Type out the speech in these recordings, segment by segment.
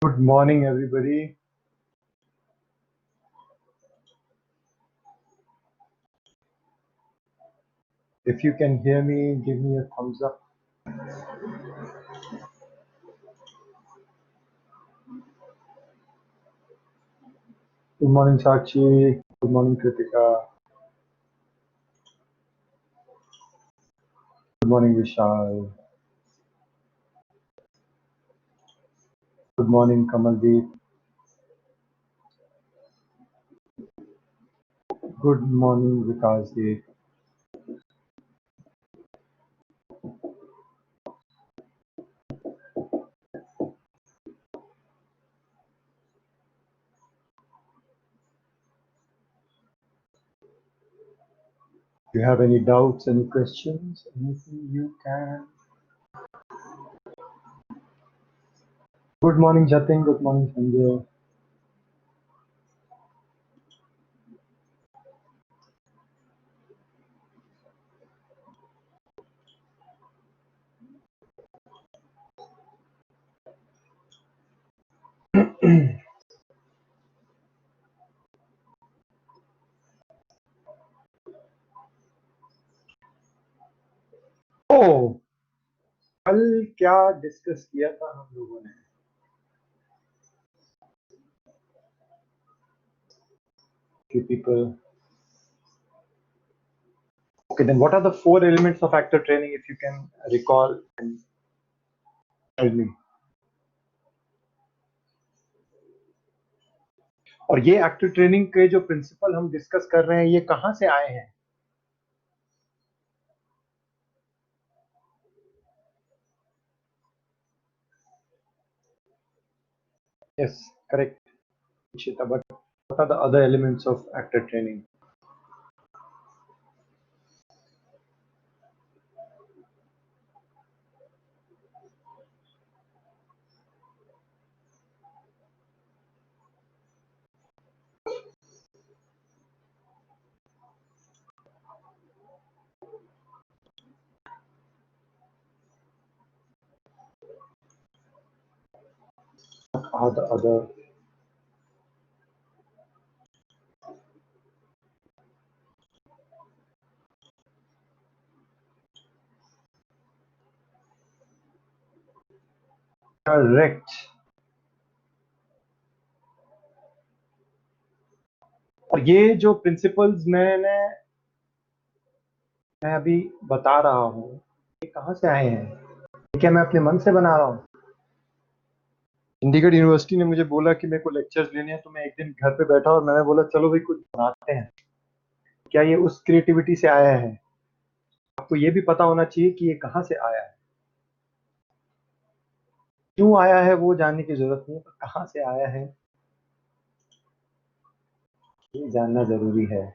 Good morning, everybody. If you can hear me, give me a thumbs up. Good morning, Sakshi. Good morning, Kritika. Good morning, Vishal. Good morning, Kamaldeep. Good morning, Vikasdeep. If you have any doubts, any questions, anything you can. Good morning, Jatin. Good morning, Sanjay. Oh, कल क्या discuss किया था हम लोगों ने? Few people. Okay, then what are the four elements of actor training if you can recall and tell me? और ये actor training के जो प्रिंसिपल हम डिस्कस कर रहे हैं ये कहाँ से आए हैं? Yes, correct, Ishita. But what are the other elements of actor training? What are the other? Correct. और ये जो प्रिंसिपल्स मैं अभी बता रहा हूँ ये कहाँ से आए हैं? ये क्या मैं अपने मन से बना रहा हूँ? चंडीगढ़ यूनिवर्सिटी ने मुझे बोला कि मेरे को लेक्चर्स लेने हैं, तो मैं एक दिन घर पे बैठा और मैंने बोला चलो भाई कुछ बनाते हैं। क्या ये उस क्रिएटिविटी से आया है? आपको ये भी पता होना चाहिए कि ये कहाँ से आया है। क्यों आया है वो जानने की जरूरत नहीं है, पर कहाँ से आया है ये जानना जरूरी है।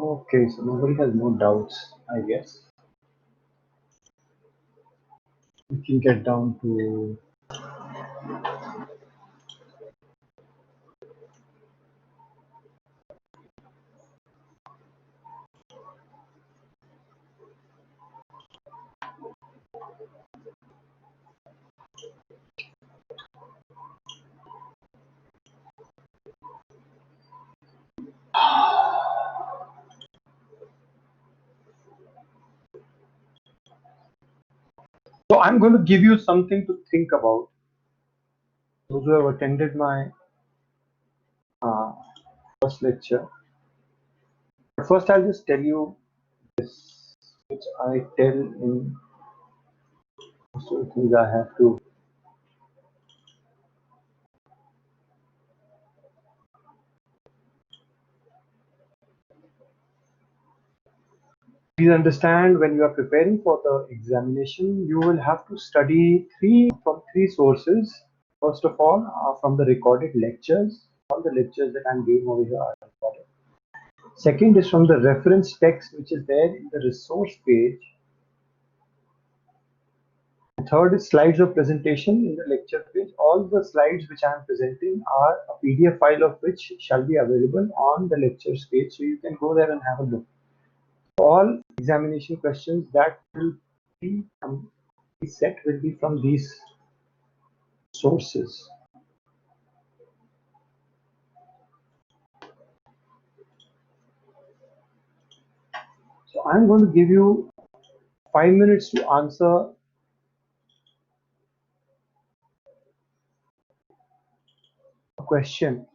Okay, so nobody has no doubts, I guess. We can get down to so I'm going to give you something to think about. Those who have attended my uh, first lecture. But first, I'll just tell you this, which I tell in most of the things I have to. Please understand, when you are preparing for the examination, you will have to study from three sources. First of all, from the recorded lectures. All the lectures that I'm giving over here are recorded. Second is from the reference text, which is there in the resource page. Third is slides of presentation in the lecture page. All the slides which I am presenting are a PDF file of which shall be available on the lectures page. So you can go there and have a look. All examination questions that will be set will be from these sources. So I'm going to give you 5 minutes to answer a question.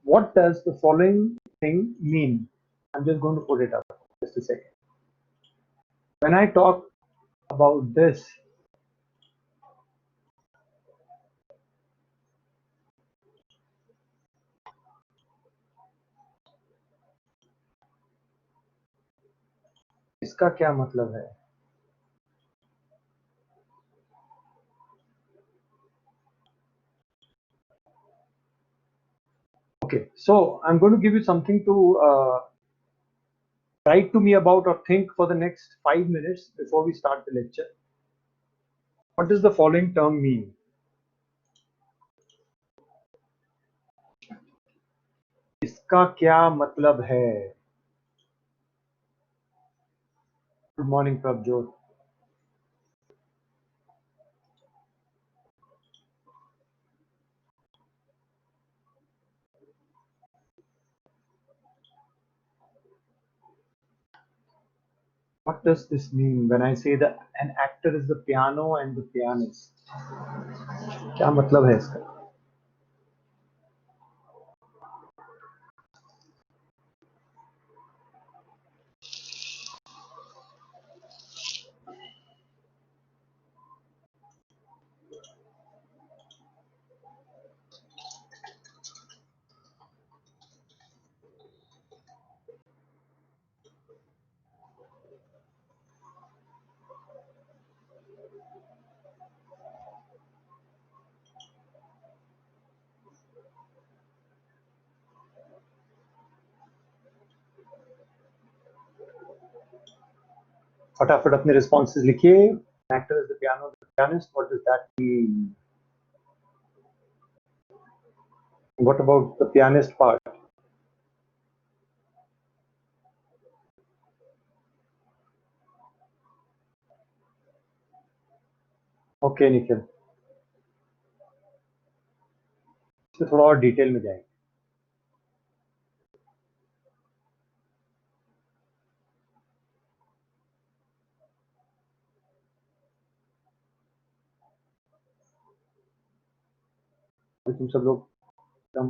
What does the following thing mean? I'm just going to put it up just a second. When I talk about this, इसका क्या मतलब है? Okay, so I'm going to give you something to write to me about or think for the next 5 minutes before we start the lecture. What does the following term mean? इसका क्या मतलब है? Good morning, Prabjot. What does this mean when I say that an actor is the piano and the pianist? क्या मतलब है इसका? फटाफट अपने रिस्पॉन्सेज लिखिए. Actor is the pianist. What does that mean? What about the pianist part? Okay, Nikhil, इससे थोड़ा और डिटेल में जाएंगे. तुम सब लोग एकदम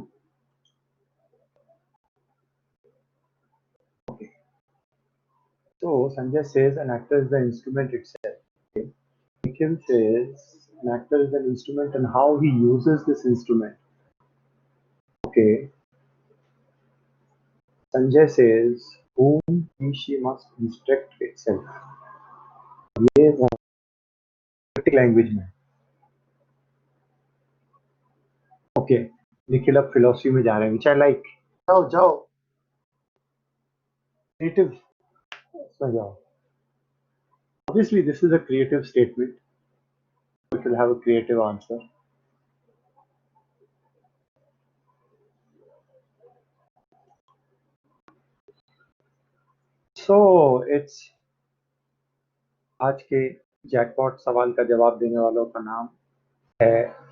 okay. So Sanjay says an actor is the instrument itself. Okay. Nikhil says an actor is an instrument and how he uses this instrument. Okay. Sanjay says whom he she must instruct itself. ये language में. Okay, Nikhil अब philosophy में जा रहे हैं, विच I like. जाओ जाओ, creative में जाओ. Obviously, this is a creative statement. We will have a creative answer. So it's आज के जैकपॉट सवाल का जवाब देने वालों का नाम है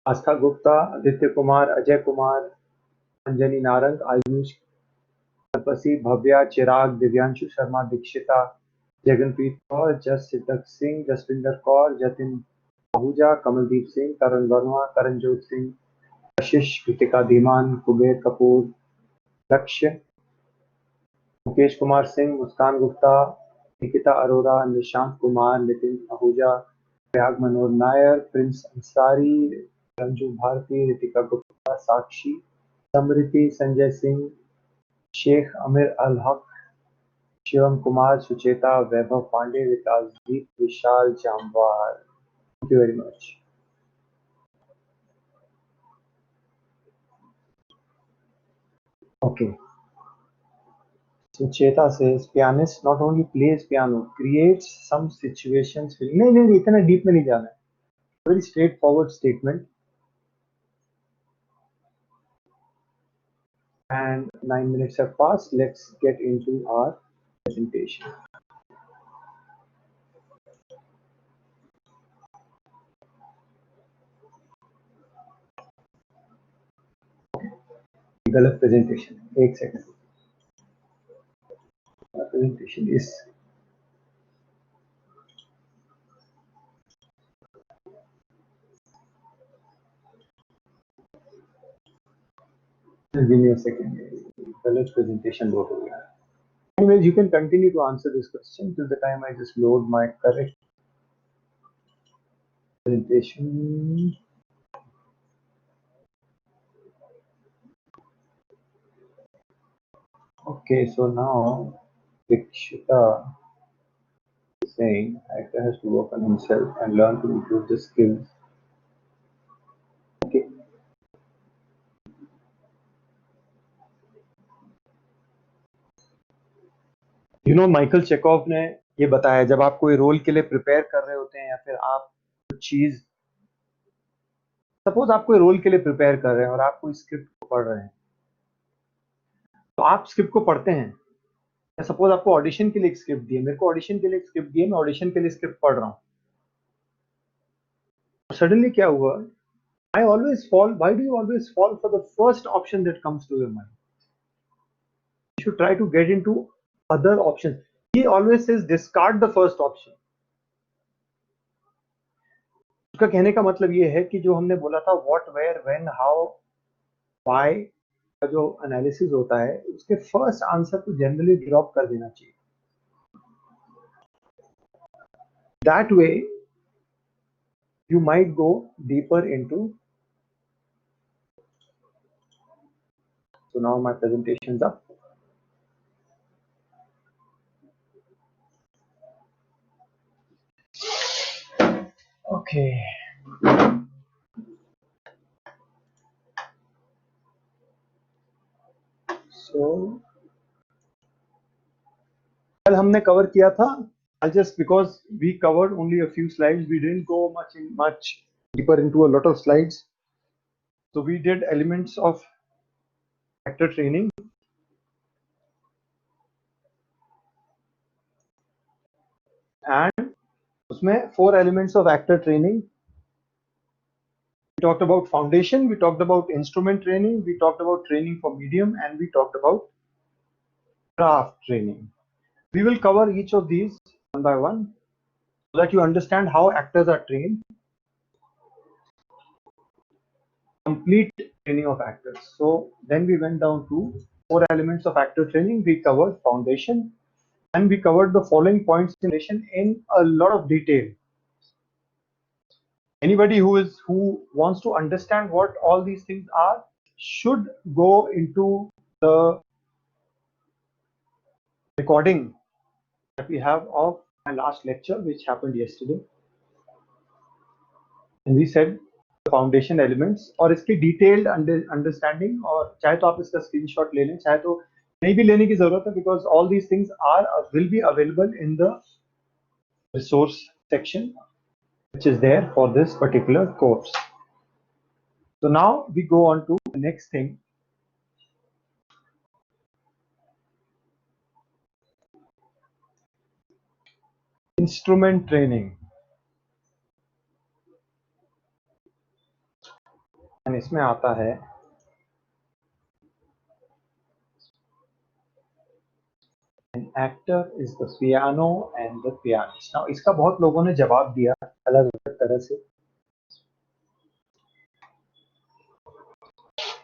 आस्था गुप्ता, आदित्य कुमार, अजय कुमार, अंजनी नारंग, आयुष तपसी, भव्या, चिराग, दिव्यांशु शर्मा, दीक्षिता, जगनप्रीत कौर, जस सिद्धक सिंह, जसविंदर कौर, जतिन आहूजा, कमलदीप सिंह, करण वर्मा, करणजोत सिंह, आशीष, Kritika Dhiman, Kuber Kapoor, Lakshya, Mukesh Kumar Singh, Muskan Gupta, Nikita Arora, Nishant Kumar, Nitin Ahuja, Prayag Manohar Nair, Prince Ansari, Ranju Bharti, Ritika Gupta, Sakshi, Smriti, Sanjay Singh, Sheikh Amir Al Haq, Shivam Kumar, Sucheta, Vaibhav Pandey, Vikas Deep, Vishal Jamwar. Thank you very much. Okay. Sucheta says pianist not only plays piano, creates some situations. नहीं, इतना डीप में नहीं जाना है. Very straightforward statement. And 9 minutes have passed. Let's get into our presentation. गलत presentation. एक second. Presentation is just give me a second. गलत presentation load हो गया. Anyways, you can continue to answer this question till the time I just load my correct presentation. Okay, so now Dikshita is saying actor has to work on himself and learn to improve the skills. Okay. You know, Michael Chekhov ने ये बताया, जब आप कोई role के लिए prepare कर रहे होते हैं या फिर आप कुछ चीज, सपोज आप कोई रोल के लिए प्रिपेयर कर रहे हैं और आप कोई स्क्रिप्ट को पढ़ रहे हैं, तो आप स्क्रिप्ट को पढ़ते हैं. सपोज आपको ऑडिशन के लिए एक स्क्रिप्ट दिए, मेरे को ऑडिशन के लिए एक स्क्रिप्ट दिए, मैं ऑडिशन के लिए स्क्रिप्ट पढ़ रहा हूँ. सडनली क्या हुआ, I always fall. Why do you always fall for the first option that comes to your mind? You should try to get into other options. He always says discard the first option. उसका कहने का मतलब ये है कि जो हमने बोला था what, where, when, how, why का जो एनालिसिस होता है, उसके फर्स्ट आंसर को जनरली ड्रॉप कर देना चाहिए. That way you might go deeper into. So now my presentation's up. Okay. So कल हमने कवर किया था, just because we covered only a few slides, we didn't go much deeper into a lot of slides. So we did elements of actor training, and उसमें 4 elements of actor training. We talked about foundation, we talked about instrument training, we talked about training for medium, and we talked about craft training. We will cover each of these one by one so that you understand how actors are trained. Complete training of actors. So then we went down to 4 elements of actor training. We covered foundation, and we covered the following points in a lot of detail. Anybody who wants to understand what all these things are should go into the recording that we have of my last lecture, which happened yesterday. And we said the foundation elements और इसकी detailed understanding, और चाहे तो आप इसका screenshot ले लें, चाहे तो नहीं भी लेने की जरूरत है, because all these things will be available in the resource section which is there for this particular course. So now we go on to the next thing. Instrument training. And इसमें आता है an actor is the piano and the pianist. Now इसका बहुत लोगों ने जवाब दिया अलग अलग तरह से.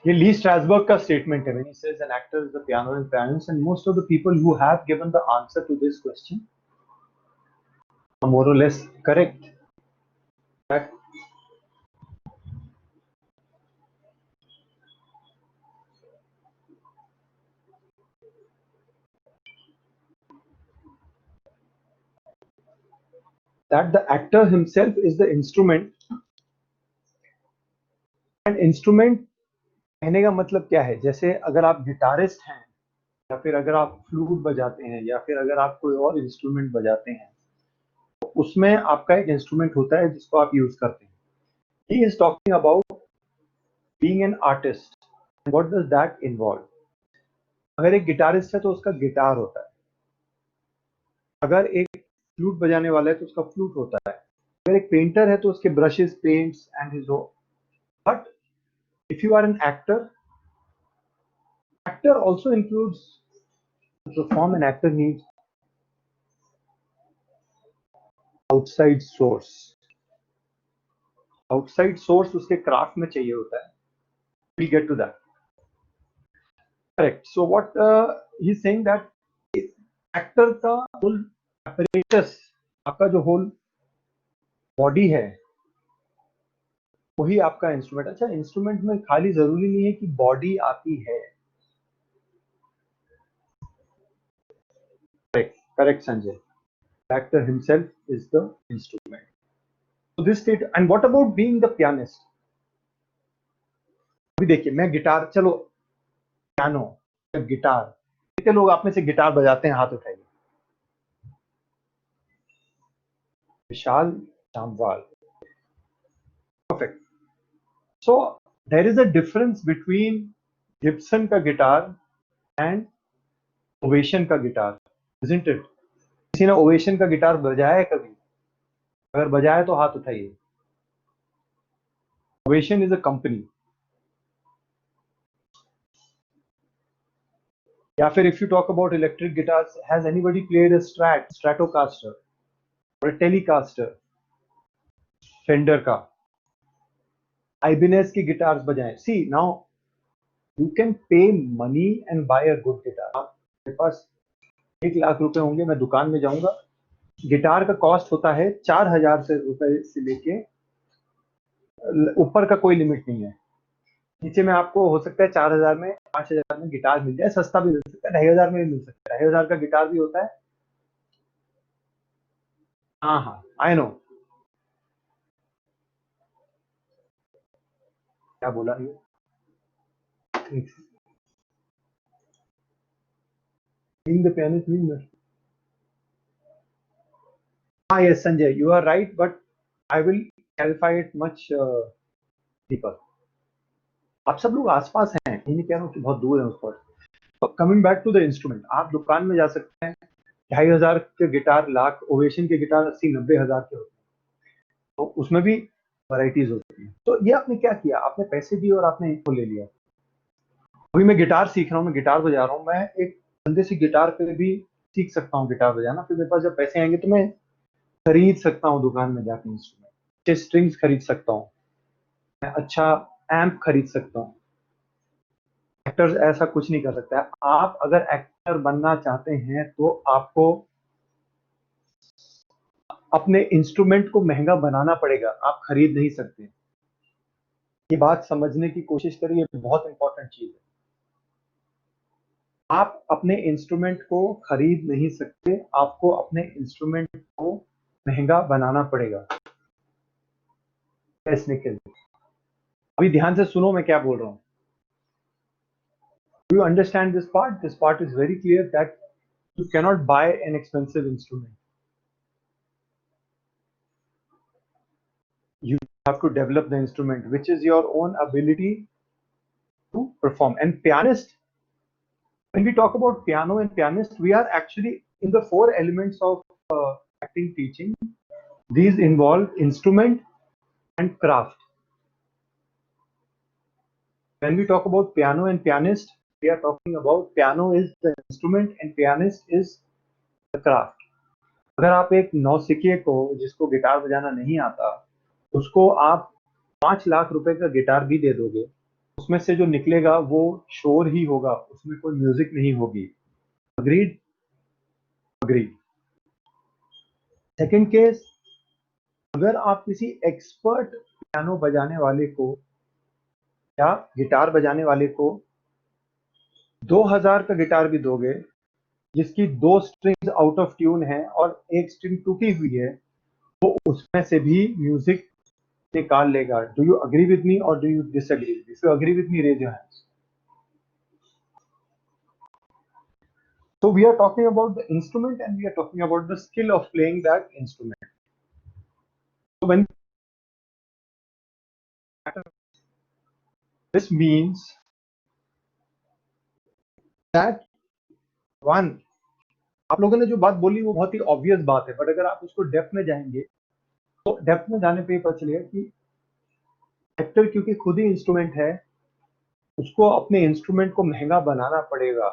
ये ली स्ट्रासबर्ग का स्टेटमेंट है when he says an actor is the piano and pianist, and most of the people who have given the answer to this question are more or less correct. That the actor himself is the instrument. And instrument कहने का मतलब क्या है? जैसे अगर आप guitarist हैं, या फिर अगर आप फ्लूट बजाते हैं, या फिर अगर आप कोई और इंस्ट्रूमेंट बजाते हैं, तो उसमें आपका एक इंस्ट्रूमेंट होता है जिसको आप यूज करते हैं. He is talking about being an artist. What does that involve? अगर एक गिटारिस्ट है तो उसका गिटार होता है. अगर एक फ्लूट बजाने वाला है तो उसका फ्लूट होता है. अगर एक पेंटर है तो उसके brushes, paints and his own. But if you are an actor also includes, to perform an actor needs outside source. Outside source उसके क्राफ्ट में चाहिए होता है. We'll get to that. Correct. So what he's saying that actor का whole apparatus, आपका जो whole body है, वही आपका इंस्ट्रूमेंट. अच्छा, इंस्ट्रूमेंट में खाली जरूरी नहीं है कि बॉडी आती है. Correct, Sanjay. The actor himself is the instrument. So this state. And what about being the pianist? अभी देखिए, मैं गिटार, चलो पियानो, गिटार, कितने लोग आप में से गिटार बजाते हैं? हाथ उठाइए. Vishal Jamwal. Perfect. So there is a difference between Gibson का गिटार and Ovation का गिटार, isn't it? किसी ने Ovation का गिटार बजाया है कभी? अगर बजाया है तो हाथ उठाइए. Ovation is a company. या फिर if you talk about electric guitars, has anybody played a Stratocaster or a Telecaster? Fender का, Ibanez की गिटार्स बजाएं. See now, you can pay money and buy a good guitar. आपके पास 1,00,000 रुपए होंगे, मैं दुकान में जाऊंगा, गिटार का कॉस्ट होता है 4,000 रुपए से लेके ऊपर का कोई लिमिट नहीं है. नीचे में आपको हो सकता है 4,000 में, 5,000 में गिटार मिल जाए. सस्ता भी मिल सकता है, 2,500 में भी मिल सकता है. 2,500 का गिटार भी होता है. हाँ, आई नो. क्या बोला ये? Being the pianist means हाँ yes Sanjay, you are right, but I will clarify it much deeper. आप सब लोग आसपास हैं, ये नहीं कह रहा हूँ कि बहुत दूर है उस पर. तो coming back to the instrument, आप दुकान में जा सकते हैं, 2,500 के गिटार, लाख ओवेशन के गिटार 80-90 हजार के होते हैं, तो उसमें भी वैरायटीज होती हैं. तो ये आपने क्या किया, आपने पैसे दिए और आपने इनको ले लिया. अभी मैं गिटार सीख रहा हूँ, मैं गिटार बजा रहा हूँ, मैं एक बंदे से गिटार पे भी सीख सकता हूँ गिटार बजाना. फिर मेरे पास जब पैसे आएंगे तो मैं खरीद सकता हूँ दुकान में जाके इंस्ट्रूमेंट, अच्छे स्ट्रिंग्स खरीद सकता हूँ, मैं अच्छा एम्प खरीद सकता हूँ. एक्टर्स ऐसा कुछ नहीं कर सकता है. आप अगर एक्टर बनना चाहते हैं तो आपको अपने इंस्ट्रूमेंट को महंगा बनाना पड़ेगा, आप खरीद नहीं सकते. ये बात समझने की कोशिश करिए, ये बहुत इंपॉर्टेंट चीज है. आप अपने इंस्ट्रूमेंट को खरीद नहीं सकते, आपको अपने इंस्ट्रूमेंट को महंगा बनाना पड़ेगा बेचने के लिए. अभी ध्यान से सुनो मैं क्या बोल रहा हूँ. Do you understand this part? This part is very clear that you cannot buy an expensive instrument. You have to develop the instrument, which is your own ability to perform. And pianist, when we talk about piano and pianist, we are actually in the four elements of acting teaching. These involve instrument and craft. When we talk about piano and pianist, we are talking about piano is the instrument and pianist is the craft. अगर आप एक नौसिखिए को, जिसको guitar बजाना नहीं आता, उसको आप 5 लाख रुपए का गिटार भी दे दोगे, उसमें से जो निकलेगा वो शोर ही होगा, उसमें कोई म्यूजिक नहीं होगी. अग्रीड? अग्रीड. सेकंड केस, अगर आप किसी एक्सपर्ट पियानो बजाने वाले को या गिटार बजाने वाले को 2,000 का गिटार भी दोगे, जिसकी 2 स्ट्रिंग्स आउट ऑफ ट्यून है और एक स्ट्रिंग टूटी हुई है, वो उसमें से भी म्यूजिक निकाल लेगा. Do you agree with me और do you disagree? If you agree with me, raise your hands. So we are talking about the instrument and we are talking about the skill of playing that instrument. So when this means that one, आप लोगों ने जो बात बोली वो बहुत ही obvious बात है, बट अगर आप उसको डेप्थ में जाएंगे तो डेप्थ में जाने पे पता चलेगा कि एक्टर क्योंकि खुद ही इंस्ट्रूमेंट है, उसको अपने इंस्ट्रूमेंट को महंगा बनाना पड़ेगा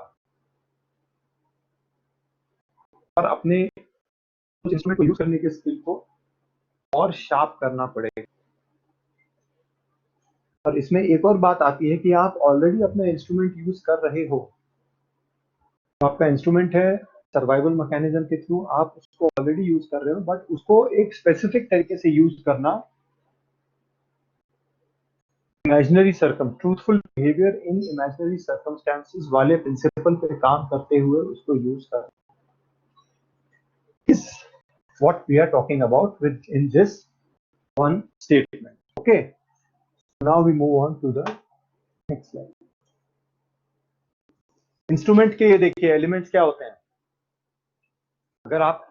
और अपने उस इंस्ट्रूमेंट को यूज करने के स्किल को और शार्प करना पड़ेगा. और इसमें एक और बात आती है कि आप ऑलरेडी अपना इंस्ट्रूमेंट यूज कर रहे हो, तो आपका इंस्ट्रूमेंट है, सर्वाइवल मैकेनिज्म के थ्रू आप उसको ऑलरेडी यूज कर रहे हो, बट उसको एक स्पेसिफिक तरीके से यूज करना, imaginary truthful behaviour in imaginary circumstances वाले प्रिंसिपल पे काम करते हुए उसको यूज करना, is what we are talking about within this one statement. Okay, now we move on to the next slide. Instrument के ये देखिए एलिमेंट्स क्या होते हैं. अगर आप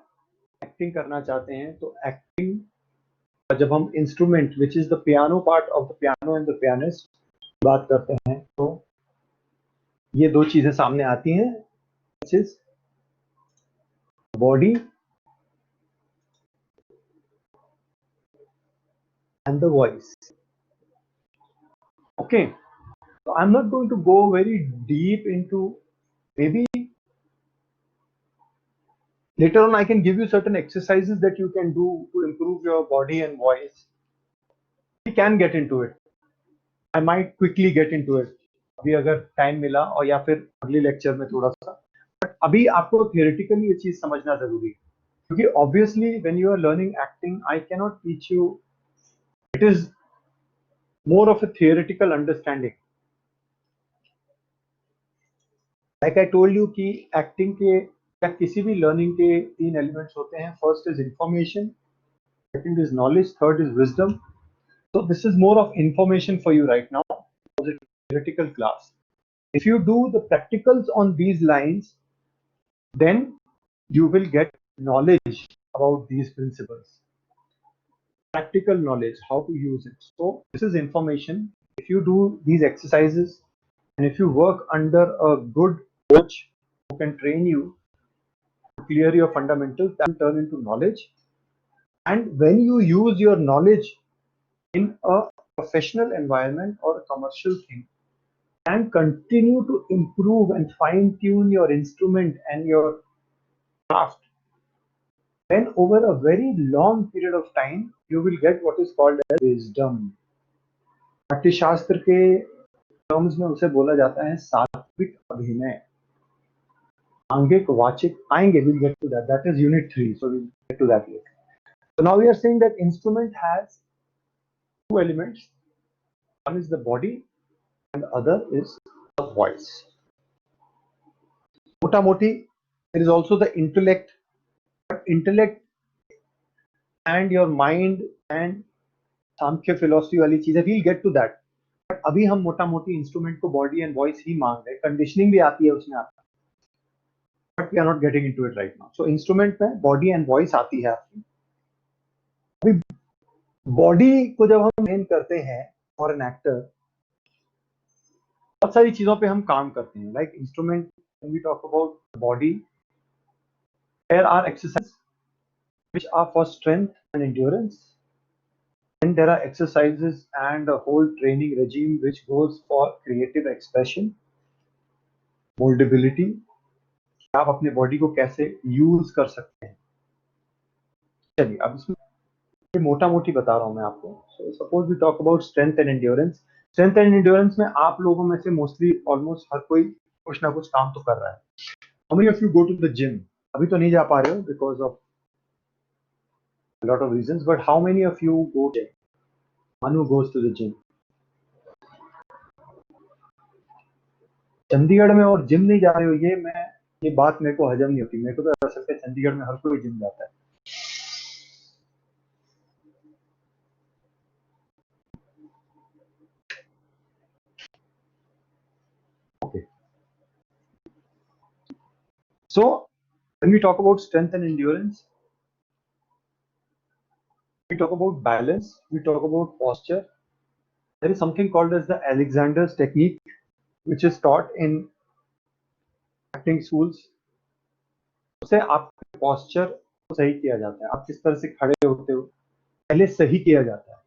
एक्टिंग करना चाहते हैं तो एक्टिंग, जब हम instrument which is the piano part of the piano and the pianist बात करते हैं, तो ये दो चीजें सामने आती हैं, which is body and the voice. Okay, so I'm not going to go very deep into, maybe later on I can give you certain exercises that you can do to improve your body and voice. We can get into it. I might quickly get into it अभी अगर time मिला, और या फिर अगले lecture में थोड़ा सा. बट अभी आपको थियोरेटिकली ये चीज समझना जरूरी है, क्योंकि obviously when you are learning acting, I can not teach you, it is more of a theoretical understanding. Like I told you कि एक्टिंग के या किसी भी लर्निंग के 3 एलिमेंट्स होते हैं. First is information, second is knowledge, third is wisdom. So this is more of information for you right now, as a theoretical class. If you do the practicals on these lines, then you will get knowledge about these principles. Practical knowledge, how to use it. So this is information. If you do these exercises and if you work under a good coach who can train you to clear your fundamentals, that will turn into knowledge. And when you use your knowledge in a professional environment or a commercial thing and continue to improve and fine tune your instrument and your craft, then over a very long period of time you will get what is called as wisdom. Natyashastra के terms में उसे बोला जाता है सात्विक अभिनय, आंगिक वाचिक. आएंगे, we'll get to that. That is unit 3, so we'll get to that later. So now we are saying that instrument has two elements. One is the body and the other is the voice. Mota moti, there is also the intellect. But intellect and your mind and Sankhya philosophy वाली चीजें, we'll get to that. But अभी हम मोटा मोटी instrument को body and voice ही मांग रहे हैं. कंडीशनिंग भी आती है उसमें आपका, but we are not getting into it right now. So instrument में बॉडी एंड वॉइस आती है आपकी. अभी बॉडी को जब हम ट्रेन करते हैं फॉर एन एक्टर, बहुत सारी चीजों पे हम काम करते हैं. Like instrument, when we talk about body, there are exercise which are for strength and endurance. And there are exercises and a whole training regime which goes for creative expression, moldability. आप अपने body को कैसे use कर सकते हैं. चलिए अब इसमें मोटा मोटी बता रहा हूं मैं आपको. So suppose we talk about strength and endurance. Strength and endurance में आप लोगों में से मोस्टली ऑलमोस्ट हर कोई कुछ ना कुछ काम तो कर रहा है. How many of you go to the gym? अभी तो नहीं जा पा रहे हो because of lot of reasons, but how many of you go gym? Manu goes to the gym. Chandigarh में और जिम नहीं जा रहे हो, ये बात मेरे को हजम नहीं होती. मेरे को तो ऐसा लगता है चंडीगढ़ में हर कोई जिम जाता है. Okay. So when we talk about strength and endurance, we talk about balance, we talk about posture. There is something called as the Alexander's technique, which is taught in acting schools. उससे आपके posture को सही किया जाता है. आप किस तरह से खड़े होते हो पहले सही किया जाता है.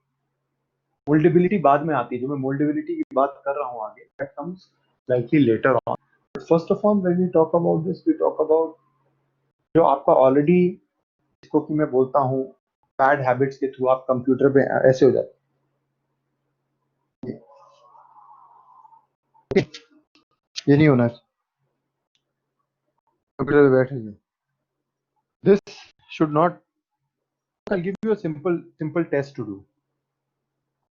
मोल्डेबिलिटी बाद में आती है. जो मैं मोल्डेबिलिटी की बात कर रहा हूँ आगे, that comes slightly later on. But first of all, when we talk about this, we talk about जो आपका ऑलरेडी, इसको कि मैं बोलता हूँ बैड हैबिट्स के थ्रू आप कंप्यूटर पे ऐसे हो जाते. ये नहीं होना चाहिए. कंप्यूटर पे बैठे हुए. This should not. I give you a simple test to do.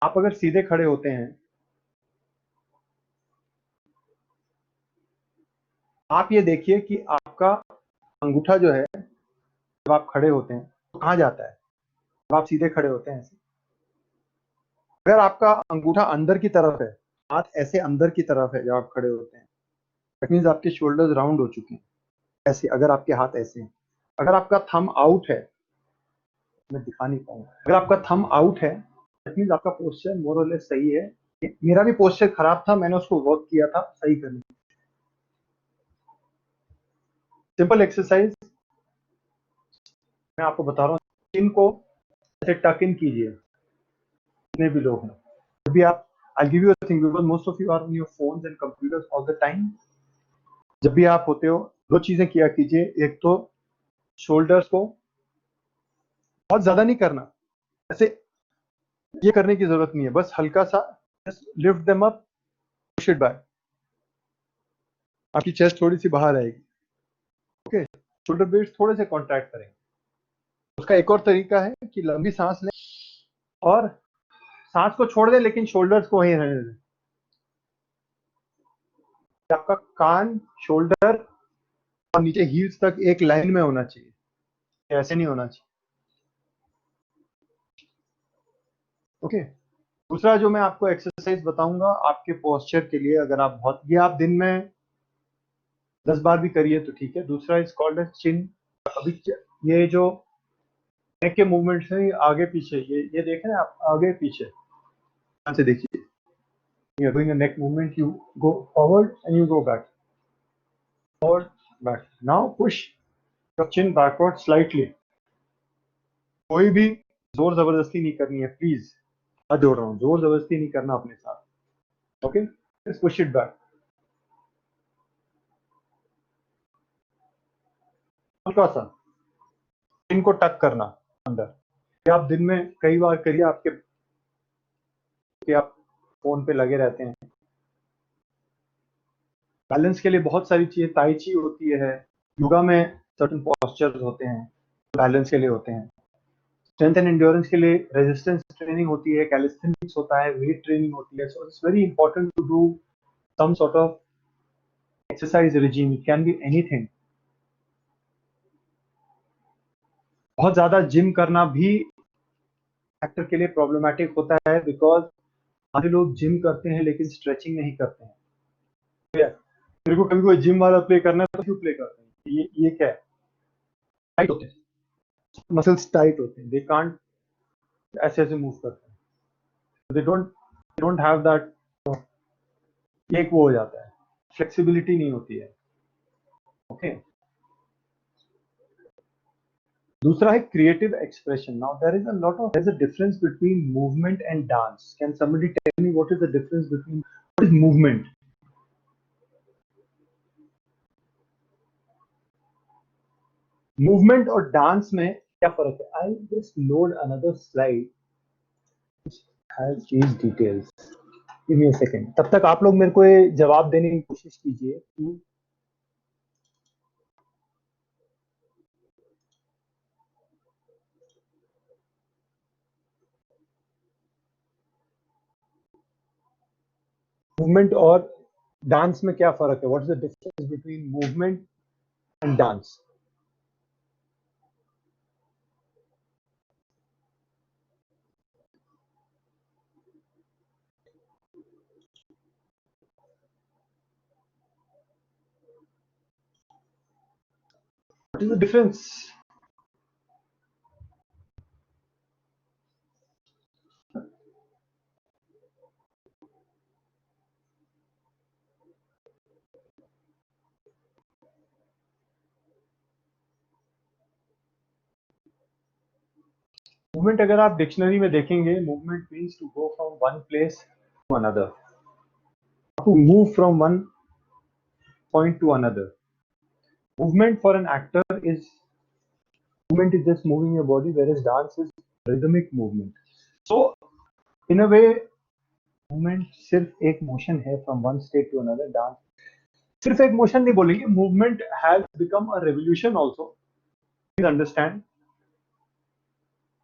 आप अगर सीधे खड़े होते हैं, आप ये देखिए कि आपका अंगूठा जो है जब आप खड़े होते हैं तो कहाँ जाता है. जब आप सीधे खड़े होते हैं ऐसे, अगर आपका अंगूठा अंदर की तरफ है, हाथ ऐसे अंदर की तरफ है जब आप खड़े होते हैं, दैट मींस आपके शोल्डर्स राउंड हो चुके हैं. ऐसे अगर आपके हाथ ऐसे हैं, अगर आपका थंब आउट है, मैं दिखा नहीं पाऊंगा, अगर आपका थंब आउट है दैट मींस आपका पोस्चर मोर और लेस सही है. मेरा भी पोस्चर खराब था, मैंने उसको वर्क किया था सही करने. सिंपल एक्सरसाइज मैं आपको बता रहा हूँ. चिन को ऐसे टक इन कीजिए. जितने भी लोग हैं, जब भी आप, I'll give you a thing because most of you are on your phones and computers all the time. जब भी आप होते हो, दो चीजें किया कीजिए. एक तो शोल्डर्स को बहुत ज्यादा नहीं करना, ऐसे ये करने की जरूरत नहीं है, बस हल्का सा lift them up, push it back. आपकी चेस्ट थोड़ी सी बाहर आएगी. ओके, शोल्डर ब्लेड्स थोड़े से कॉन्ट्रैक्ट करेंगे. उसका एक और तरीका है कि लंबी सांस लें और सांस को छोड़ दें, लेकिन शोल्डर्स को वहीं रहने दें. आपका कान, शोल्डर और नीचे हील्स तक एक लाइन में होना चाहिए, ऐसे नहीं होना चाहिए. ओके. दूसरा जो मैं आपको एक्सरसाइज बताऊंगा आपके पोस्चर के लिए, अगर आप बहुत, ये आप दिन में 10 बार भी करिए तो ठीक है. दूसरा इज कॉल्ड एज चिन. अभी ये जो नेक के मूवमेंट से आगे पीछे, ये देख रहे हैं आप, आगे पीछे, ध्यान से देखिए। You are doing a neck movement, you go forward and you go back, forward back. Now push your chin backward slightly. कोई भी जोर जबरदस्ती नहीं करनी है प्लीज, हाथ जोड़ रहा हूँ, जोर जबरदस्ती नहीं करना अपने साथ। Okay, just push it back, हल्का सा चिन को टक करना अंदर। ये आप दिन में कई बार करिए, आपके कि आप फोन पे लगे रहते हैं। बैलेंस के लिए बहुत सारी चीजें, ताई ची होती है, योगा में सर्टन पोस्चर्स होते हैं, बैलेंस के लिए होते हैं। स्ट्रेंथ एंड एंड्योरेंस के लिए रेजिस्टेंस ट्रेनिंग होती है, कैलिस्थेनिक्स होता है, वेट ट्रेनिंग होती है। So it's very important to do some sort of exercise regime. It can be anything. बहुत ज्यादा जिम करना भी एक्टर के लिए प्रॉब्लमेटिक होता है, बिकॉज सारे लोग जिम करते हैं लेकिन स्ट्रेचिंग नहीं करते हैं। मेरे को कभी कोई जिम वाला प्ले करना है तो क्यों प्ले करते हैं? ये क्या है? टाइट होते हैं, मसल्स टाइट होते हैं, दे कांट ऐसे ऐसे मूव करते हैं, दे डोंट हैव दैट, एक वो हो जाता है, फ्लेक्सिबिलिटी नहीं होती है। ओके, दूसरा है creative expression. Now there is a difference between movement and dance. Can somebody tell me what is the difference between, what is movement? Movement और डांस में क्या फर्क है? I just load another slide which has these details, give me a second. तब तक आप लोग मेरे को ये जवाब देने की कोशिश कीजिए कि मूवमेंट और डांस में क्या फर्क है? What is the difference between movement and dance? What is the difference? Movement अगर आप डिक्शनरी में देखेंगे, movement means to go from one place to another, to move from one point to another. Movement for an actor is, movement is just moving your body, whereas dance is rhythmic movement. So in a way, movement सिर्फ एक motion है from one state to another. Dance सिर्फ एक motion नहीं बोलेंगे, movement has become a revolution also. Please understand,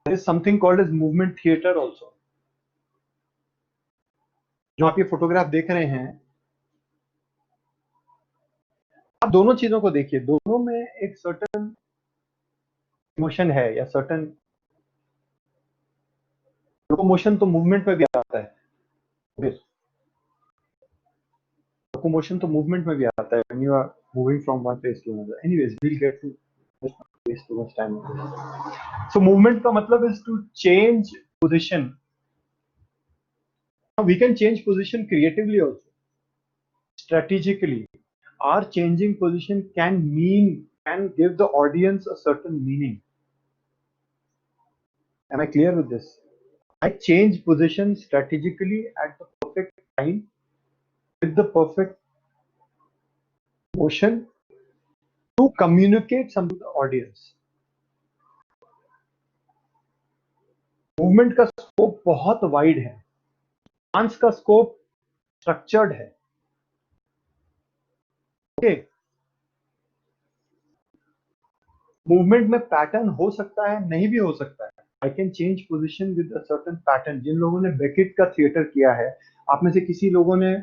there is something called as movement theater also. जो आप ये फोटोग्राफ देख रहे हैं, आप दोनों चीजों को देखिए, दोनों में एक सर्टन मोशन है या सर्टन लोकोमोशन तो मूवमेंट में भी आता है, लोकोमोशन तो मूवमेंट में भी आता है, when you are moving from one place to another. Anyways, we'll get to waste too much time. So movement का मतलब is to change position. Now we can change position creatively also, strategically. Our changing position can give the audience a certain meaning. Am I clear with this? I change position strategically at the perfect time with the perfect motion to communicate something to the audience. Movement का scope बहुत wide है, dance का scope structured है। Okay, movement में pattern हो सकता है, नहीं भी हो सकता है। I can change position with a certain pattern. जिन लोगों ने बेकेट का थिएटर किया है, आप में से किसी लोगों ने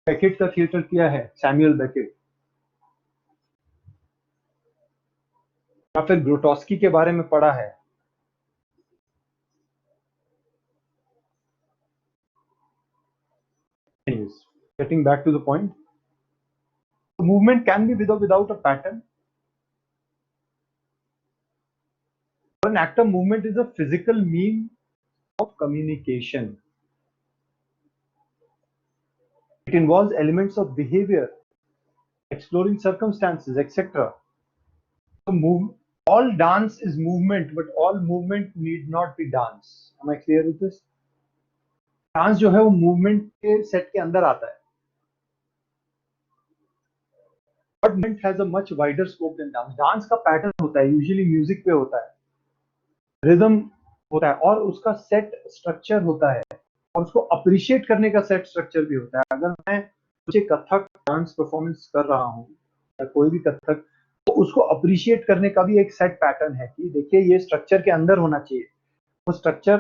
बेकेट का थिएटर किया है, सैमुअल बेकेट, या फिर ग्रोटोस्की के बारे में पढ़ा है? Getting back to the point, movement can be with or without a pattern. an actor, movement is a physical mean of communication. It involves elements of behavior, exploring circumstances, etc. So all dance is movement, but all movement need not be dance. Am I clear with this? Dance जो है वो movement के set के अंदर आता है, but movement has a much wider scope than dance. Dance का pattern होता है, यूजुअली म्यूजिक पे होता है, रिदम होता है और उसका सेट स्ट्रक्चर होता है और उसको अप्रिशिएट करने का सेट स्ट्रक्चर भी होता है. अगर मैं मुझे कथक डांस परफॉर्मेंस कर रहा हूँ या कोई भी कथक, तो उसको अप्रिशिएट करने का भी एक सेट पैटर्न है कि देखिए ये स्ट्रक्चर के अंदर होना चाहिए. वो स्ट्रक्चर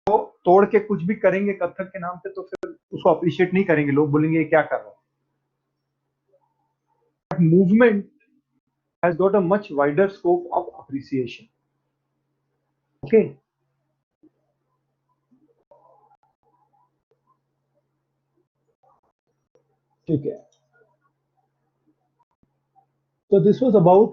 को तोड़ के कुछ भी करेंगे कथक के नाम पे तो फिर उसको अप्रिशिएट नहीं करेंगे, लोग बोलेंगे ये क्या कर रहा है. But movement has got a much wider scope of appreciation. Okay, ठीक है. So this was about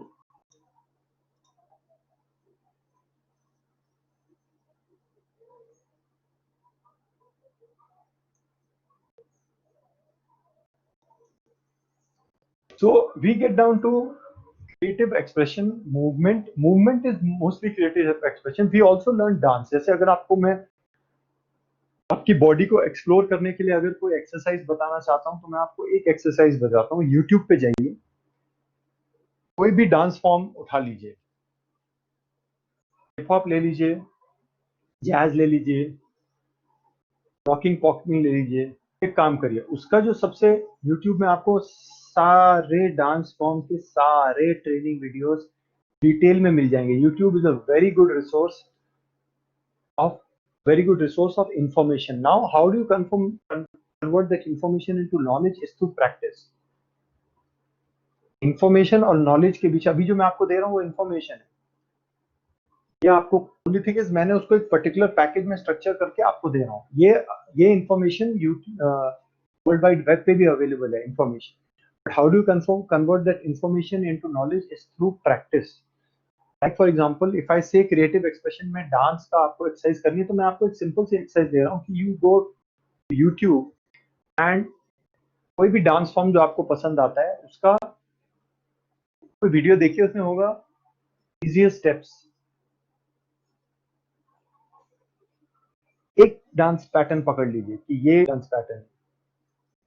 so we get down to creative expression, movement. Movement is mostly creative expression. We also learn dance. जैसे अगर आपको मैं आपकी body को explore करने के लिए अगर कोई एक्सरसाइज बताना चाहता हूं तो मैं आपको एक एक्सरसाइज बताता हूं. यूट्यूब पे जाइए, कोई भी डांस फॉर्म उठा लीजिए, हिप हॉप ले लीजिए, जैज ले लीजिए, वॉकिंग पॉकिंग ले लीजिए. एक काम करिए, उसका जो सबसे यूट्यूब में आपको सारे डांस फॉर्म के सारे ट्रेनिंग वीडियोस डिटेल में मिल जाएंगे. YouTube is a very good resource of information. Now how do you convert that information into knowledge is through practice. Information और नॉलेज के बीच अभी जो मैं आपको दे रहा हूँ वो इंफॉर्मेशन है. ये आपको ओनली थिंग इज मैंने उसको एक पर्टिकुलर पैकेज में स्ट्रक्चर करके आपको दे रहा हूँ. ये इंफॉर्मेशन वर्ल्ड वाइड वेब पे भी अवेलेबल है information. But how do you convert that information into knowledge is through practice. Like for example if I से क्रिएटिव एक्सप्रेशन में डांस का आपको एक्सरसाइज करनी है तो मैं आपको एक सिंपल सी एक्सरसाइज दे रहा हूँ कि यू गो यूट्यूब एंड कोई भी डांस फॉर्म जो आपको पसंद आता है उसका कोई वीडियो देखिए, उसमें होगा इजीएस्ट स्टेप्स. एक डांस पैटर्न पकड़ लीजिए कि ये डांस पैटर्न,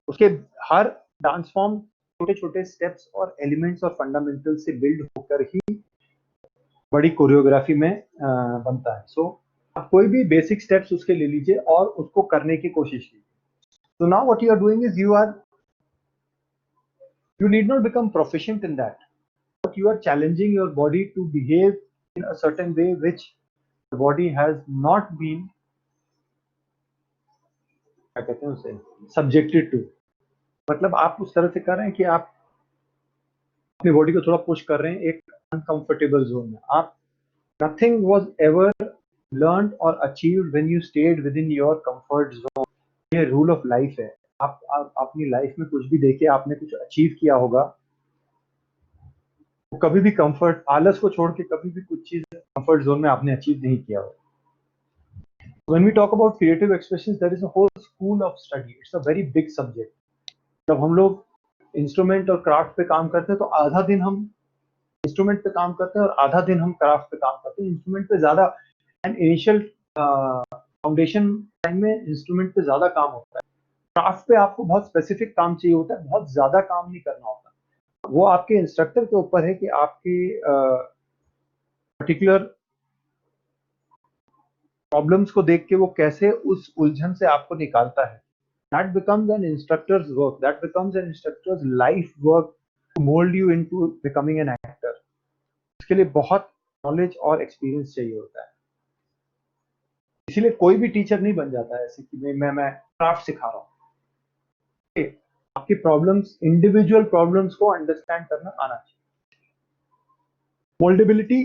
उसके हर डांस फॉर्म छोटे छोटे स्टेप्स और एलिमेंट्स और फंडामेंटल से बिल्ड होकर ही बड़ी कोरियोग्राफी में बनता है. सो आप कोई भी बेसिक स्टेप्स उसके ले लीजिए और उसको करने की कोशिश कीजिए. So now what you are doing is you need not become proficient in that, but you are challenging your body to behave in a certain way which the body has not been, क्या कहते हैं उसे, subjected to. मतलब आप उस तरह से कर रहे हैं कि आप अपनी बॉडी को थोड़ा पुश कर रहे हैं एक अनकंफर्टेबल जोन में. आप nothing was ever learned or achieved when you stayed within your comfort zone. ये रूल ऑफ लाइफ है. आप अपनी लाइफ में कुछ भी देखिए, आपने कुछ अचीव किया होगा, तो कभी भी कंफर्ट, आलस को छोड़ के कभी भी कुछ चीज कंफर्ट जोन में आपने अचीव नहीं किया होगा. When we talk about creative expressions, there is a whole school of study. It's a very big subject. जब हम लोग इंस्ट्रूमेंट और क्राफ्ट पे काम करते हैं तो आधा दिन हम इंस्ट्रूमेंट पे काम करते हैं और आधा दिन हम क्राफ्ट पे काम करते हैं. इंस्ट्रूमेंट पे ज्यादा एंड इनिशियल फाउंडेशन टाइम में इंस्ट्रूमेंट पे ज्यादा काम होता है. क्राफ्ट पे आपको बहुत स्पेसिफिक काम चाहिए होता है, बहुत ज्यादा काम नहीं करना होता. वो आपके इंस्ट्रक्टर के ऊपर है कि आपके पर्टिकुलर प्रॉब्लम्स को देख के वो कैसे उस उलझन से आपको निकालता है. That becomes an instructor's work. That becomes an instructor's life work to mold you into becoming an actor. इसके लिए बहुत नॉलेज और एक्सपीरियंस चाहिए होता है. इसीलिए कोई भी टीचर नहीं बन जाता है ऐसे कि मैं क्राफ्ट सिखा रहा हूँ. आपकी प्रॉब्लम्स, इंडिविजुअल प्रॉब्लम्स को अंडरस्टैंड करना आना चाहिए. मोल्डेबिलिटी,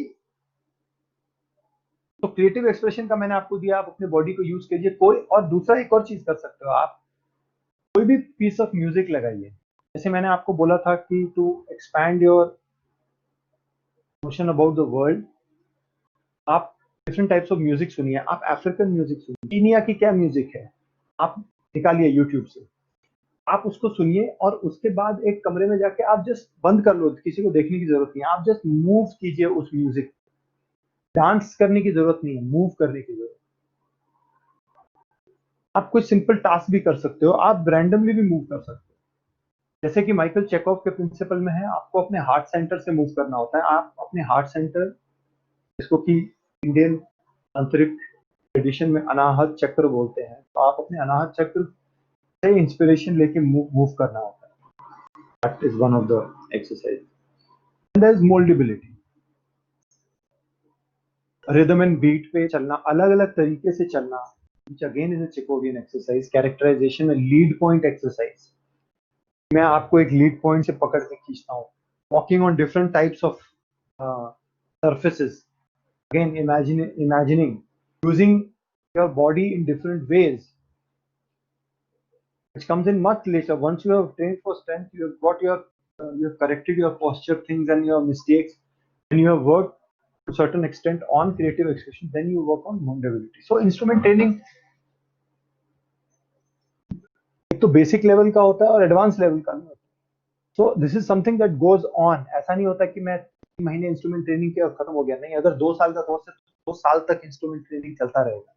तो क्रिएटिव एक्सप्रेशन का मैंने आपको दिया, आप अपने बॉडी को यूज कीजिए. कोई और दूसरा एक और चीज कर सकते हो, आप कोई भी पीस ऑफ म्यूजिक लगाइए. जैसे मैंने आपको बोला था कि to expand your notion about the world, आप डिफरेंट टाइप्स ऑफ म्यूजिक सुनिए, आप अफ्रीकन म्यूजिक सुनिए, कीनिया की क्या म्यूजिक है आप निकालिए यूट्यूब से, आप उसको सुनिए और उसके बाद एक कमरे में जाके आप जस्ट बंद कर लो, किसी को देखने की जरूरत नहीं है, आप जस्ट मूव कीजिए उस म्यूजिक, डांस करने की जरूरत नहीं है, मूव करने की जरूरत। आप कुछ सिंपल टास्क भी कर सकते हो, आप रैंडमली भी मूव कर सकते हो, जैसे कि माइकल चेकॉफ के प्रिंसिपल में है, आपको अपने हार्ट सेंटर से मूव करना होता है, आप अपने हार्ट सेंटर, जिसको कि इंडियन आंतरिक ट्रेडिशन में अनाहत चक्र बोलते हैं, तो आप अपने अनाहत चक्र से इंस्पिरेशन लेके मूव करना होता है। That is one of the exercise. And there is mouldability, rhythm and beat पे चलना, अलग अलग तरीके से चलना, which again is a Chekhovian exercise. Characterisation में लीड पॉइंट एक्सरसाइज, मैं आपको एक लीड पॉइंट से पकड़ के खींचता हूँ, walking on different types of surfaces, again imagining using your body in different ways, which comes in much later. Once you have trained for strength, you have got your you have corrected your posture things and your mistakes, and you have worked to a certain extent on creative expression, then you work on mobility. So instrument training एक तो basic level का होता है और advance level का भी होता है। So this is something that goes on, ऐसा नहीं होता कि मैं 3 महीने इंस्ट्रूमेंट ट्रेनिंग किया खत्म हो गया, नहीं, अगर 2 साल का कोर्स है तो 2 साल तक इंस्ट्रूमेंट ट्रेनिंग चलता रहेगा।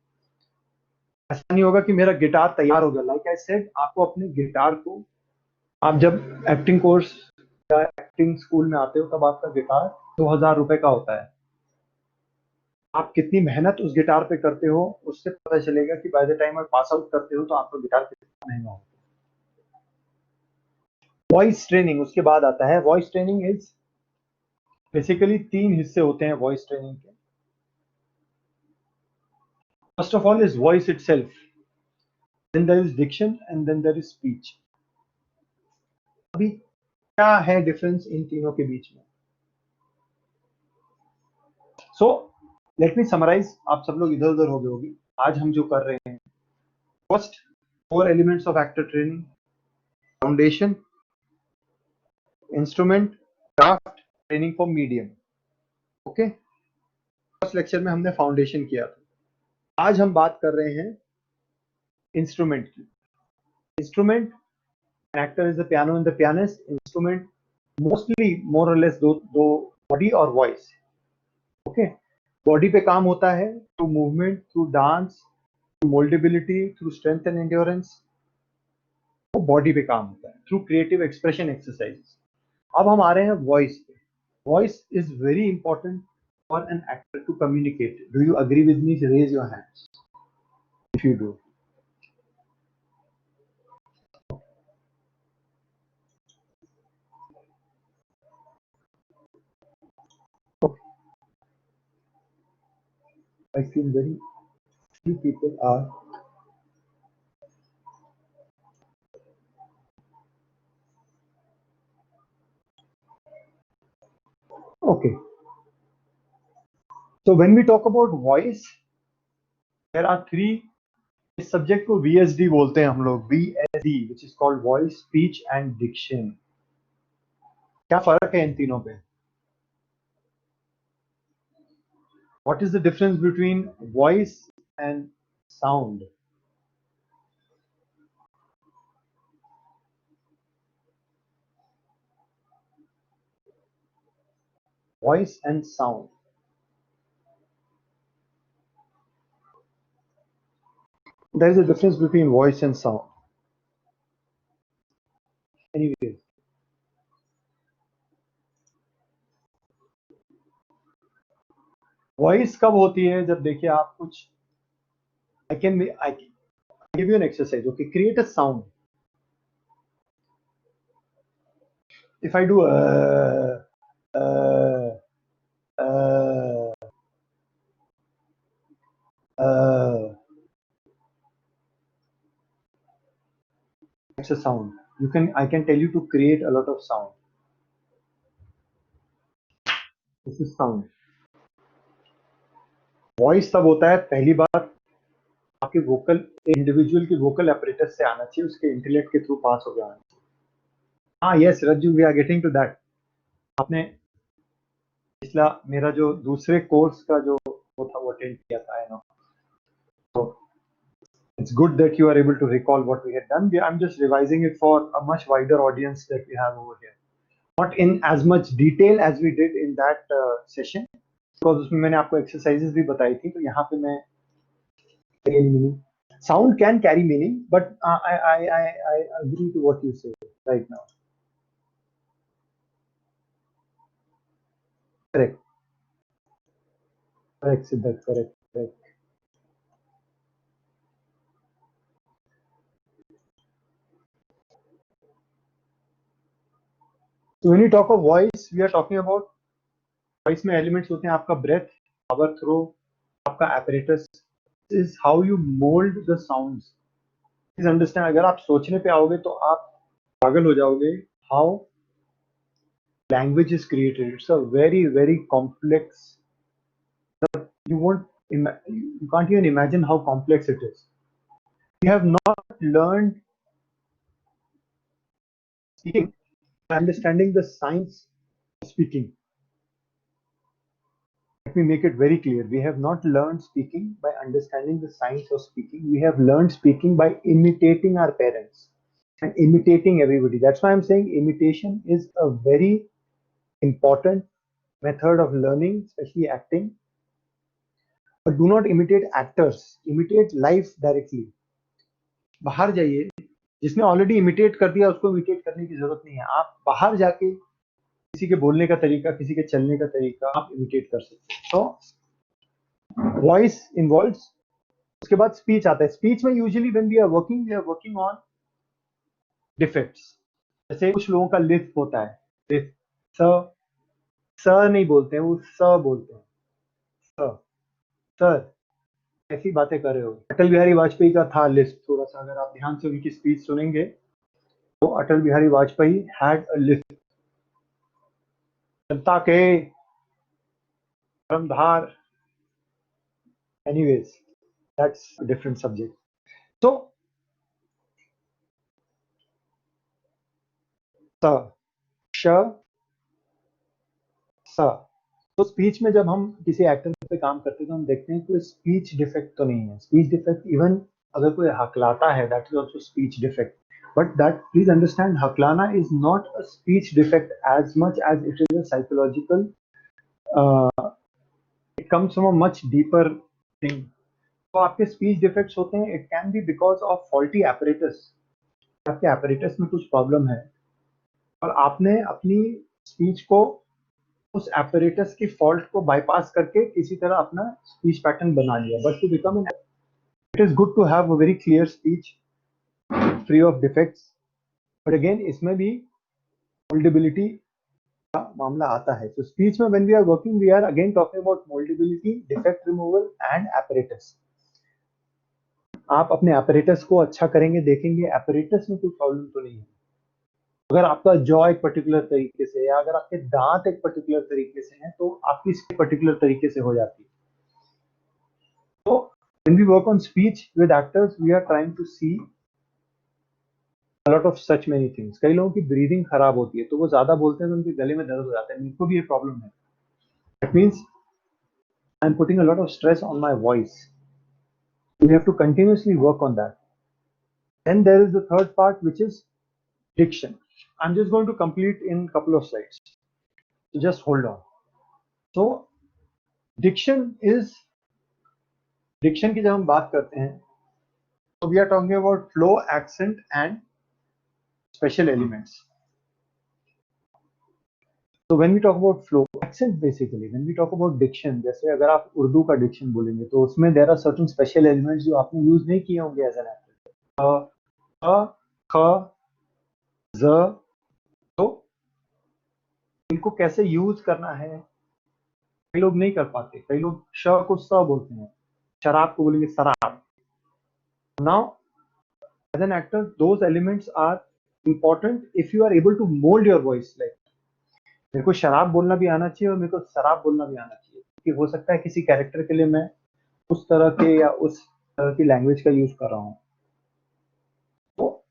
ऐसा नहीं होगा कि मेरा गिटार तैयार हो गया, लाइक आई सेड, आपको अपने गिटार को, आप जब एक्टिंग कोर्स या एक्टिंग स्कूल में आते हो तब आपका गिटार 2000 रुपए का होता है, आप कितनी मेहनत उस गिटार पे करते हो उससे पता चलेगा कि बाय द टाइम आप पास आउट करते हो तो आपका गिटार कितना महंगा होगा। वॉइस ट्रेनिंग उसके बाद आता है। वॉइस ट्रेनिंग इज बेसिकली 3 हिस्से होते हैं वॉइस ट्रेनिंग के। First of all is voice itself, then there is diction and then there is speech. अभी क्या है डिफरेंस इन तीनों के बीच में? सो लेट मी समराइज, आप सब लोग इधर उधर हो गए होगी। आज हम जो कर रहे हैं, first 4 elements of actor training, foundation, instrument, craft, training for medium. Okay, first lecture में हमने फाउंडेशन किया था, आज हम बात कर रहे हैं इंस्ट्रूमेंट की। Instrument, an actor is the piano and the pianist, instrument mostly more or less दो बॉडी और वॉइस। ओके, बॉडी पे काम होता है through movement, through dance, through mouldability, through strength and endurance, वो बॉडी पे काम होता है थ्रू क्रिएटिव एक्सप्रेशन एक्सरसाइज। अब हम आ रहे हैं वॉइस पे। Voice is very important for an actor to communicate. Do you agree with me? Raise your hands if you do. I feel very few people are. Okay. So when we talk about voice, there are 3, इस subject को VSD बोलते हैं हम लोग, VSD, which is called voice, speech and diction। क्या फर्क है इन तीनों पे? What is the difference between voice and sound? Voice and sound. There is a difference between voice and sound. Anyway, voice कब होती है? जब देखिए आप कुछ, I can give you an exercise. Okay, create a sound. If I do it's a sound. I can tell you to create a lot of sound. This is sound. Voice तब होता है पहली बार आपके वोकल, इंडिविजुअल की vocal apparatus से आना चाहिए, उसके इंटेलेक्ट के थ्रू पास हो जाना चाहिए। हाँ, yes Rajju, we are getting to that. आपने पिछला मेरा जो दूसरे कोर्स का जो अटेंड किया था, I know. So it's good that you are able to recall what we had done. I'm just revising it for a much wider audience that we have over here. Not in as much detail as we did in that session, because उसमें मैंने आपको exercises भी बताई थी, तो यहाँ पे मैं meaning. Sound can carry meaning, but I agree to what you say right now. Correct. Correct, Siddharth. Correct. Correct. So when you talk of voice, we are talking about voice में elements होते हैं आपका breath, power throw, आपका apparatus. This is how you mold the sounds. Please understand, अगर आप सोचने पे आओगे तो आप पागल हो जाओगे. How language is created. It's a very, very complex. You can't even imagine how complex it is. We have not learned speaking by understanding the science of speaking. Let me make it very clear. We have not learned speaking by understanding the science of speaking. We have learned speaking by imitating our parents and imitating everybody. That's why I'm saying imitation is a very important method of learning, especially acting. But do not imitate actors. Imitate life directly. बाहर जाइए, जिसने already imitate कर दिया उसको imitate करने की जरूरत नहीं है. आप बाहर जाके किसी के बोलने का तरीका, किसी के चलने का तरीका आप इमिटेट कर सकते हैं. तो वॉइस इन्वॉल्व्स, उसके बाद स्पीच आता है. स्पीच में usually when we are working on defects. जैसे कुछ लोगों का लिस्प होता है, लिस्प, स नहीं बोलते हैं, वो स बोलते हैं. सर ऐसी बातें कर रहे हो. अटल बिहारी वाजपेयी का था लिस्प थोड़ा सा. अगर आप ध्यान से उनकी स्पीच सुनेंगे तो Atal Bihari Vajpayee had a lisp. जनता के धर्मधार. Anyways, that's a different subject. So, स, श, स. तो स्पीच में जब हम किसी एक्टर पे काम करते हैं तो हम देखते हैं कोई स्पीच डिफेक्ट तो नहीं है. स्पीच डिफेक्ट इवन अगर कोई हकलाता है, that is also speech defect. But that please understand, हकलाना is not a speech defect as much as it is a psychological. It comes from a much deeper thing. तो आपके speech defects होते हैं, it can be because of faulty apparatus. आपके apparatus में कुछ problem है और आपने अपनी स्पीच को उस एपरेटस की फॉल्ट को बाईपास करके किसी तरह अपना स्पीच पैटर्न बना लिया. But to become an, it is good to have a very clear speech free of defects. But again इसमें भी मोल्डेबिलिटी का मामला आता है. तो स्पीच में when we are working, we are again talking about mouldability, defect removal and apparatus. आप अपने एपरेटस को अच्छा करेंगे, देखेंगे एपरेटस में कोई प्रॉब्लम तो नहीं है. अगर आपका जॉ एक पर्टिकुलर तरीके से, या अगर आपके दांत एक पर्टिकुलर तरीके से हैं, तो आपकी स्पीच पर्टिकुलर तरीके से हो जाती है. तो when we work on speech with actors, we are trying to see a lot of such many things. कई लोगों की ब्रीदिंग खराब होती है, तो वो ज्यादा बोलते हैं तो उनके गले में दर्द हो जाता है. मेरे को भी ये प्रॉब्लम है. That means I am putting a lot of stress on my voice. We have to continuously work on that. Then there is the third part, which is diction. I'm just going to complete in a couple of slides. So just hold on. So diction की जब हम बात करते हैं तो we are talking about flow, accent and special elements. So when we talk about flow, accent basically, when we talk about diction, जैसे अगर आप उर्दू का diction बोलेंगे तो उसमें there are certain special elements जो आपने यूज नहीं किए होंगे as an actor. ख, ज. तो इनको कैसे यूज करना है कई लोग नहीं कर पाते. कई लोग श को स बोलते हैं, शराब को बोलेंगे शराब. Now as an actor, those elements are important if you are able to mold your voice. Like मेरे को शराब बोलना भी आना चाहिए और मेरे को शराब बोलना भी आना चाहिए, क्योंकि हो सकता है किसी कैरेक्टर के लिए मैं उस तरह के या उस तरह की लैंग्वेज का यूज कर रहा हूँ. तो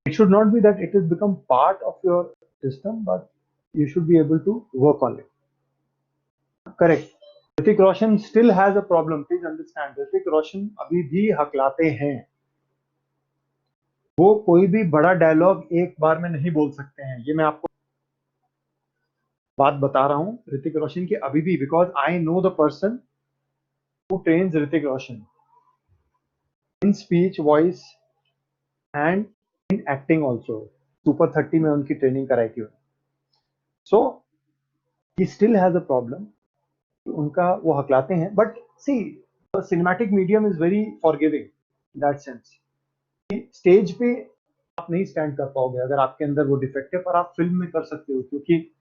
it should not be that it has become part of your system, but you should be able to work on it. Correct. Hrithik Roshan still has a problem. Please understand. Hrithik Roshan अभी भी हकलाते हैं. वो कोई भी बड़ा डायलॉग एक बार में नहीं बोल सकते हैं. ये मैं आपको बात बता रहा हूँ ऋतिक रोशन की अभी भी, because I know the person who trains Hrithik Roshan in speech, voice and in acting also. Super 30 में उनकी ट्रेनिंग कराई थी. So he still has a problem. उनका वो हकलाते हैं. But see, cinematic medium is very forgiving in that sense. Stage पे आप नहीं स्टैंड कर पाओगे अगर आपके अंदर वो डिफेक्ट है, पर आप फिल्म में कर सकते हो, क्योंकि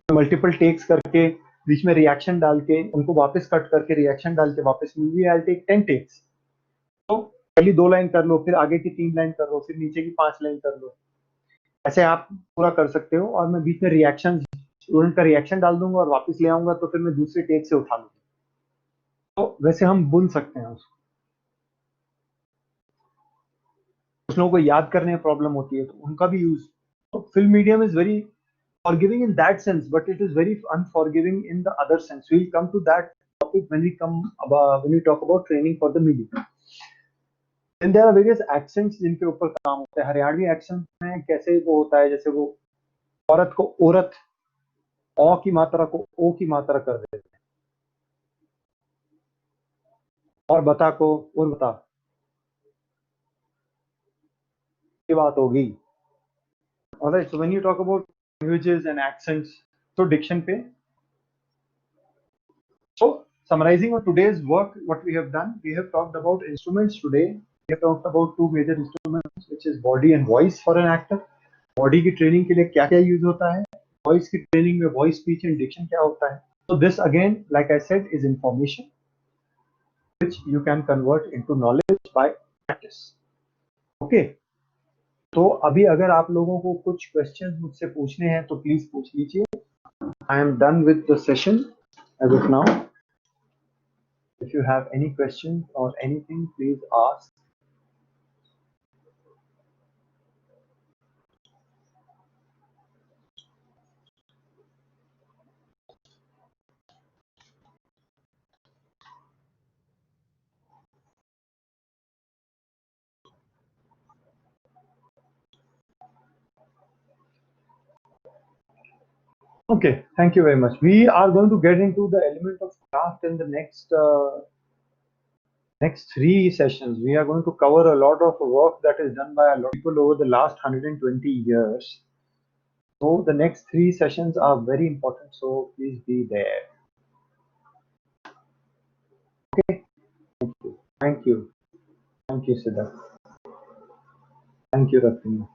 मल्टीपल टेक्स करके बीच में रिएक्शन डाल के उनको वापस कट करके रिएक्शन डाल के वापस मूवी आई टेक 10 टेक्स. तो पहली 2 लाइन कर लो, फिर आगे की 3 लाइन कर लो, फिर नीचे की 5 लाइन कर लो. ऐसे आप पूरा कर सकते हो. और मैं बीच में रिएक्शन, स्टूडेंट का रिएक्शन डाल दूंगा और वापस ले आऊंगा, तो फिर मैं दूसरे टेक से उठा लूंगा. तो वैसे हम बुन सकते हैं उसको. कुछ लोगों को याद करने में प्रॉब्लम होती है, तो उनका भी यूज. तो film medium is very forgiving in that sense, but it is very unforgiving in the other sense. We'll come to that topic when we talk about training for the media. Then there are various accents जिनके ऊपर काम होता है. Haryanvi accent में कैसे वो होता है, जैसे वो औरत को औरत, ओ की मात्रा को ओ की मात्रा कर देते हैं, और बता को और बता. ये बात होगी. Alright, so when you talk about languages and accents, तो diction पे. So, summarizing on today's work, what we have done, we have talked about instruments today. We have talked about two major instruments, which is body and voice for an actor. Body की training के लिए क्या क्या use होता है, voice की training में voice, speech and diction क्या होता है. So this again, like I said, is information which you can convert into knowledge by practice. Okay. तो अभी अगर आप लोगों को कुछ questions मुझसे पूछने हैं तो please पूछ लीजिए. I am done with the session as of now. If you have any questions or anything, please ask. Okay, thank you very much. We are going to get into the element of craft in the next 3 sessions. We are going to cover a lot of work that is done by a lot of people over the last 120 years. So the next 3 sessions are very important. So please be there. Okay. Thank you. Thank you. Thank you, Siddharth. Thank you, Ratna.